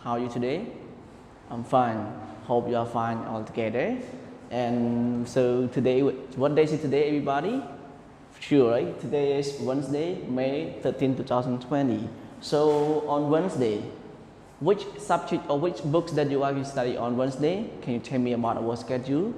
How are you today? I'm fine. Hope you are fine all together. And so today, what day is it today, everybody? Sure, right? Today is Wednesday, May 13, 2020. So on Wednesday, which subject or which books that you are going to study on Wednesday? Can you tell me about our schedule?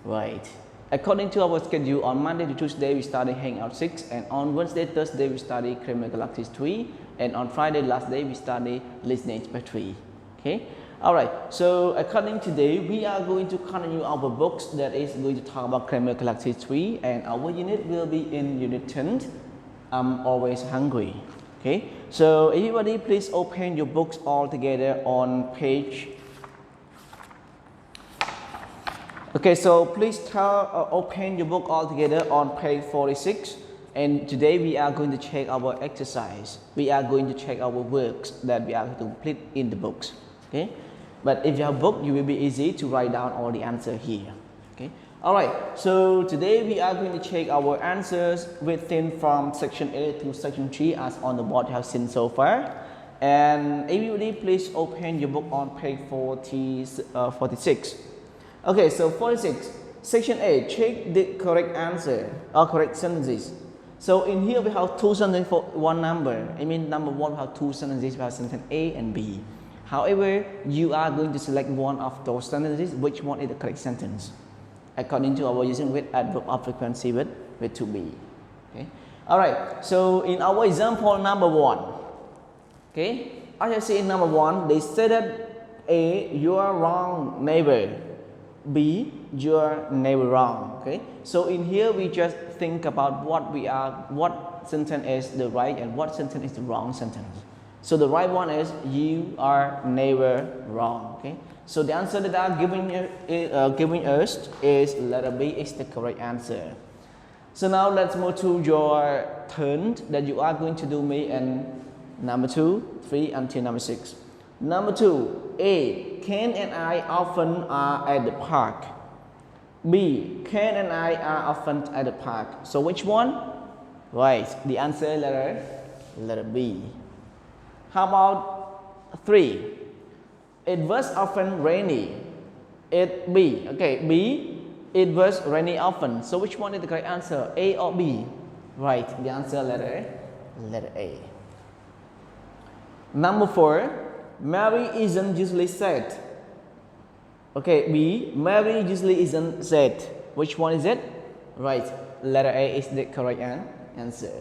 Right. According to our schedule, on Monday to Tuesday we study Hangout 6, and on Wednesday, Thursday we study Criminal Galactics 3, and on Friday, last day, we study Listening by 3. Okay. Alright, so according to today, we are going to continue our books that is going to talk about Criminal Galactics 3, and our unit will be in Unit 10, I'm Always Hungry. Okay, so everybody please open your books all together on page. Okay, so please open your book all together on page 46. And today we are going to check our exercise. We are going to check our works that we are going to complete in the books. Okay, but if you have a book, it will be easy to write down all the answer here. Okay, all right. So today we are going to check our answers within from section A to section 3 as on the board you have seen so far. And everybody please open your book on page 46. Okay, so 46, section A, check the correct answer or correct sentences. So in here we have two sentences for one number. I mean number one we have two sentences, we have sentence A and B. However, you are going to select one of those sentences, which one is the correct sentence, according to our using with adverb of frequency with to be. Okay. Alright, so in our example number one, okay, as you see in number one, they said that A, you are wrong, neighbor. B, you're never wrong. Okay, so in here we just think about what sentence is the right and what sentence is the wrong sentence. So the right one is you are never wrong. Okay, so the answer that are giving us is letter B is the correct answer. So now let's move to your turn that you are going to do me and number 2, 3 until number 6. Number 2, A, Ken and I often are at the park. B, Ken and I are often at the park. So which one? Right, the answer letter B. How about 3? It was often rainy. It B, okay, B, it was rainy often. So which one is the correct answer? A or B? Right, the answer letter A. Number 4. Mary isn't usually sad. Okay, B, Mary usually isn't sad. Which one is it? Right, letter A is the correct answer.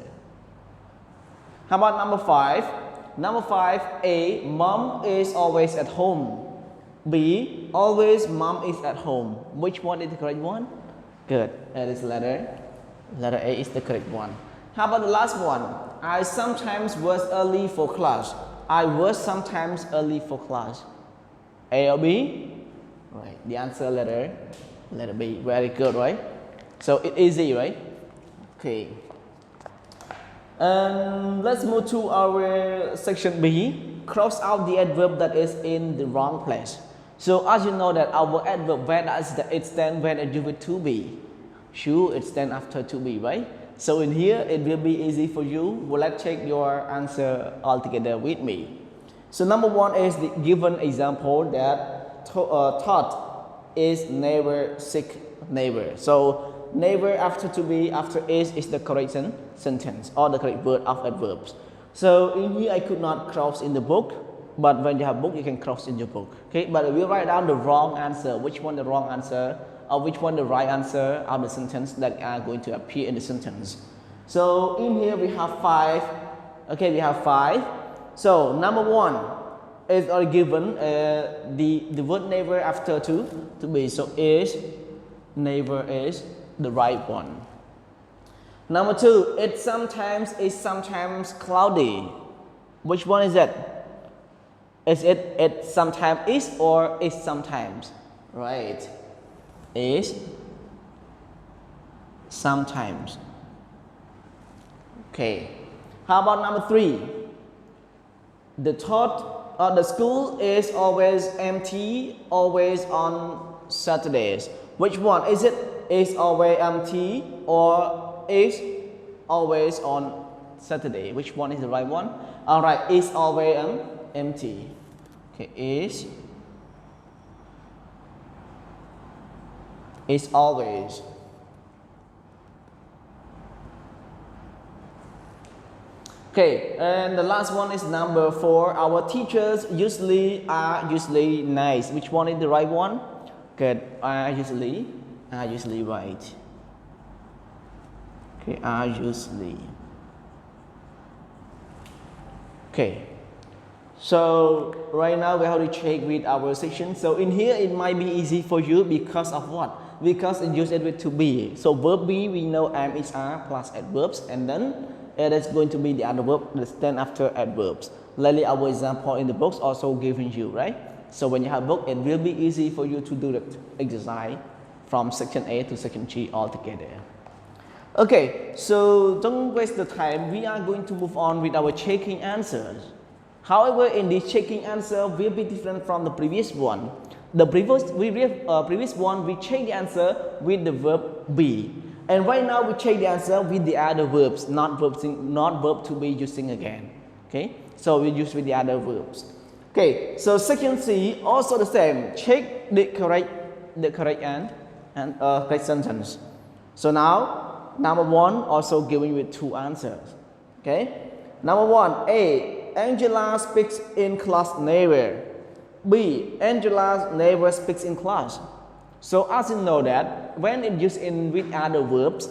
How about number 5? Number 5, A, Mom is always at home. B, always Mom is at home. Which one is the correct one? Good, that is letter A is the correct one. How about the last one? I sometimes was early for class. I was sometimes early for class. A or B? Right, the answer letter B. Very good, right? So it's easy, right? Okay. Let's move to our section B. Cross out the adverb that is in the wrong place. So as you know that our adverb when it stands when it do with to be. Sure, it stands after to be, right? So in here, it will be easy for you. Well, let's check your answer all together with me. So number 1 is the given example that thought is never sick neighbor. So neighbor after to be after is the correct sentence or the correct word of adverbs. So in here, I could not cross in the book, but when you have book, you can cross in your book. Okay, but we write down the wrong answer. Which one the wrong answer? Or which one the right answer of the sentence that are going to appear in the sentence. So in here we have 5. Okay, we have 5. So number 1 is already given the word neighbor after to be. So is neighbor is the right one. Number 2, it sometimes is sometimes cloudy. Which one is that? Is it sometimes is or is sometimes? Right. Is sometimes. Okay. How about number 3? The school is always empty, always on Saturdays. Which one is it? Is always empty or is always on Saturday? Which one is the right one? Alright, is always empty. Okay, is always. Okay, and the last one is number 4. Our teachers are usually nice. Which one is the right one? Good. Are usually right. Okay, are usually. Okay. So right now we have to check with our section. So in here it might be easy for you because of what? Because it uses it with to be. So verb be we know am is are plus adverbs, and then it is going to be the other verb that stand after adverbs. Lately our example in the books also given you, right? So when you have book, it will be easy for you to do the exercise from section A to section G altogether. Okay, so don't waste the time. We are going to move on with our checking answers. However, in this checking answer will be different from the previous one. The previous one we check the answer with the verb be, and right now we check the answer with the other verbs, not verb to be using again. Okay, so we use with the other verbs. Okay, so section C also the same. Check the correct correct sentence. So now number 1 also giving with 2 answers. Okay, number 1 A. Angela speaks in class never. B. Angela never speaks in class. So as you know that when it used in with other verbs,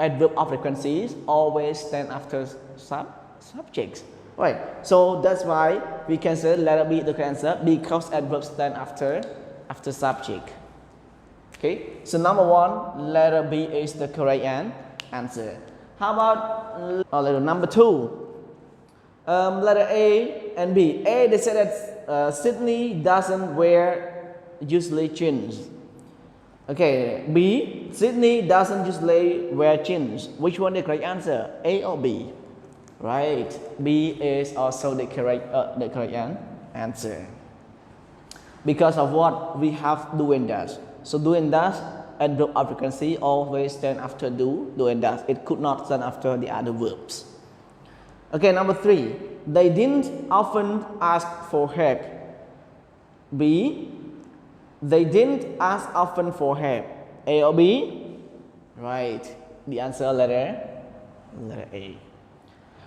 adverb of frequencies always stand after subjects. Right. So that's why we can say letter B the answer because adverbs stand after subject. Okay. So number 1, letter B is the correct answer. How about letter number 2? Letter A and B. A, they said that Sydney doesn't usually jeans. Okay, B, Sydney doesn't usually wear jeans. Which one is the correct answer? A or B? Right, B is also the correct answer. Because of what? We have do and does. So do and does, adverb of frequency always stand after do and does. It could not stand after the other verbs. Okay, number 3. They didn't often ask for help. B. They didn't ask often for help. A or B? Right. The answer letter A.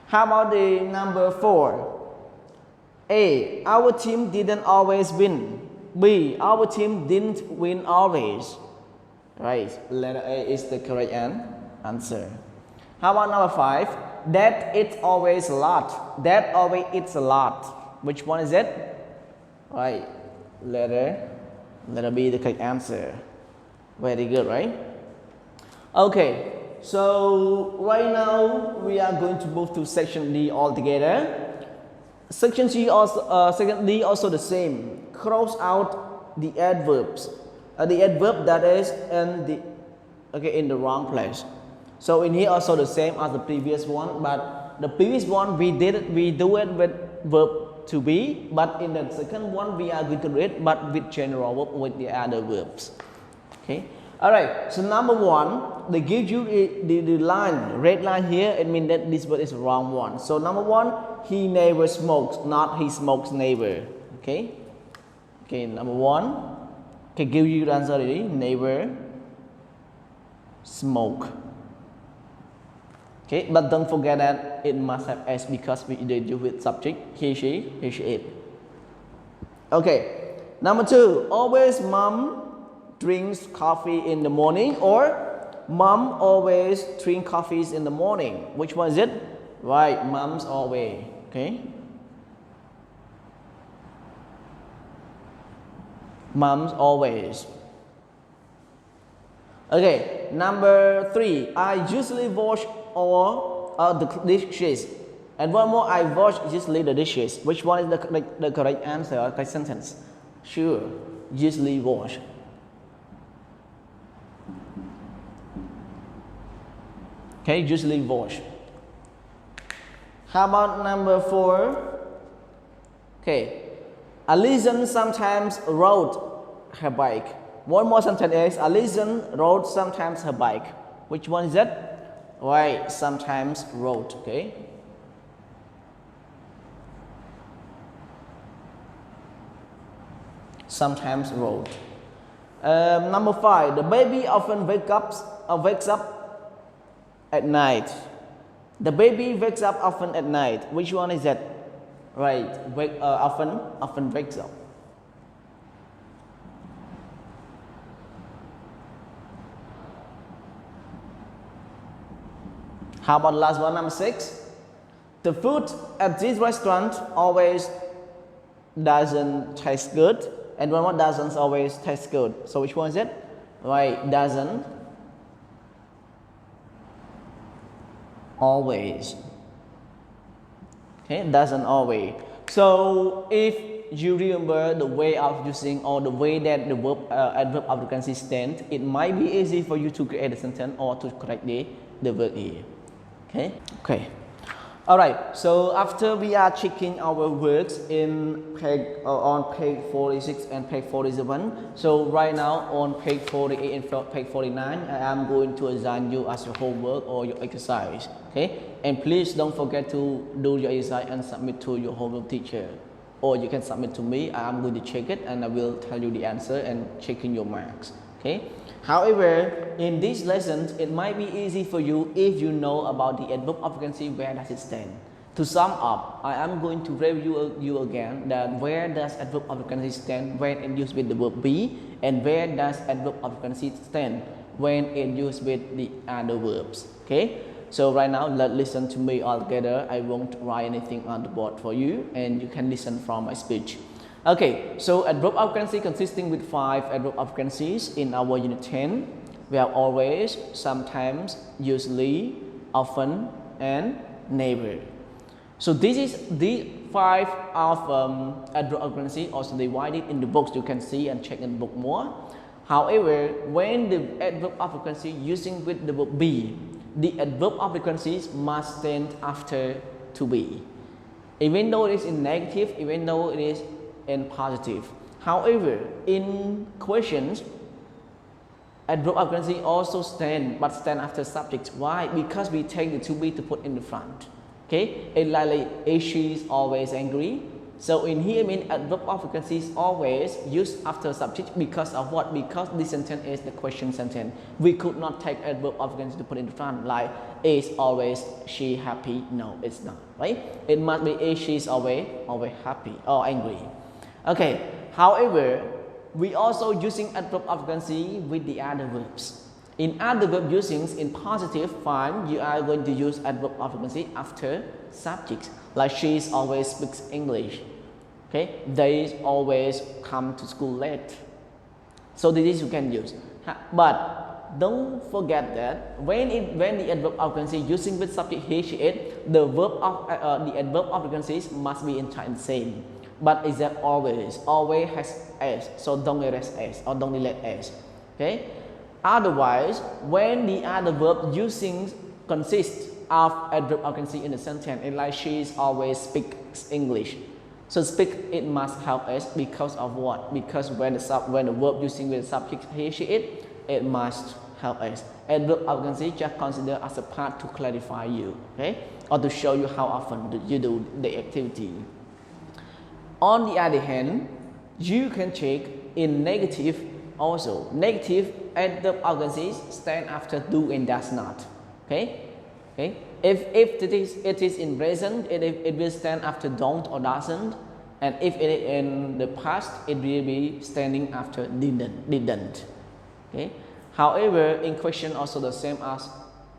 How about the number 4? A. Our team didn't always win. B. Our team didn't win always. Right. Letter A is the correct answer. How about number 5? That eats always a lot. That always eats a lot. Which one is it? Right. Letter B, the correct answer. Very good, right? Okay. So right now we are going to move to section D altogether. Section D also the same. Cross out the adverbs. The adverb that is in the wrong place. So in here also the same as the previous one, but the previous one we do it with verb to be, but in the second one we are going to read but with general verb with the other verbs. Okay. Alright, so number 1, they give you the line, red line here, it means that this word is the wrong one. So number 1, he never smokes, not he smokes never. Okay. Okay, number 1, okay, give you the answer already, never smoke. Okay, but don't forget that it must have S because we deal with subject, he, she, it. Okay, number 2, always mom drinks coffee in the morning, or mom always drink coffees in the morning. Which one is it? Right, mom's always. Okay. Mom's always. Okay, number 3, I usually wash the dishes. And one more, I wash usually the dishes. Which one is the correct answer, correct sentence? Sure, usually wash. Okay, usually wash. How about number 4? Okay, Alison sometimes rode her bike. One more sentence is Alison rode sometimes her bike. Which one is it? Right, sometimes rode. Okay. sometimes wrote. Number 5, the baby often wakes up at night. The baby wakes up often at night. Which one is that? Right, often wakes up. How about last one, number 6? The food at this restaurant always doesn't taste good. And one more doesn't always taste good. So which one is it? Right, doesn't always. Okay, doesn't always. So if you remember the way of using or the way that the verb adverb of the consistent, it might be easy for you to create a sentence or to correct the verb here. Okay. All right. So after we are checking our words in on page 46 and page 47. So right now on page 48 and page 49, I am going to assign you as your homework or your exercise. Okay. And please don't forget to do your exercise and submit to your homework teacher. Or you can submit to me. I am going to check it and I will tell you the answer and checking your marks. Okay. However, in these lessons, it might be easy for you if you know about the adverb of frequency, where does it stand. To sum up, I am going to review you again that where does adverb of frequency stand when it used with the verb be, and where does adverb of frequency stand when it used with the other verbs. Okay, so right now let's listen to me all together. I won't write anything on the board for you, and you can listen from my speech. Okay, so adverb of frequency consisting with 5 adverb of frequencies in our unit 10. We have always, sometimes, usually, often, and never. So this is the 5 of adverb of frequency, also divided in the books. You can see and check in the book more. However, when the adverb of frequency using with the verb be, the adverb of frequencies must stand after to be. Even though it is in negative, even though it is in positive. However, in questions, adverb of frequency also stand after subjects. Why? Because we take the to be to put in the front. Okay, like is she always angry? So in here, I mean adverb of frequency is always used after subject because of what? Because this sentence is the question sentence. We could not take adverb of frequency to put in the front like is always she happy? No, it's not. Right? It must be is she always happy or angry. Okay, however, we also using adverb of frequency with the other verbs. In other verb usings in positive form, you are going to use adverb of frequency after subjects. Like she always speaks English. Okay, they always come to school late. So this you can use. But don't forget that when the adverb of frequency using with subject he, she, it, the adverb of frequencies must be in time same. But is that always? Always has s, so don't erase s or don't delete s. Okay. Otherwise, when the other verb using consists of adverb of frequency in the sentence, like she always speaks English. So speak it must help us because of what? Because when the verb using with the subject he, she, it must help us. Adverb of frequency just consider as a part to clarify you, okay, or to show you how often you do the activity. On the other hand, you can check in negative also. Negative adverb of frequencies stand after do and does not. Okay? Okay? If it is in present, it will stand after don't or doesn't. And if it is in the past, it will be standing after didn't. Okay? However, in question also the same as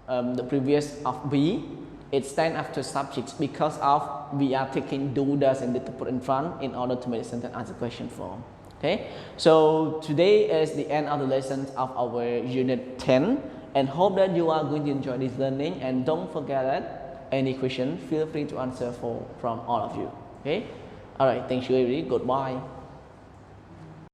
the previous of be. It stands after subjects because of we are taking do, does, and did to put in front in order to make the sentence answer question form. Okay, so today is the end of the lesson of our unit 10, and hope that you are going to enjoy this learning. And don't forget that any question, feel free to answer from all of you. Okay, all right, thank you, everybody. Goodbye.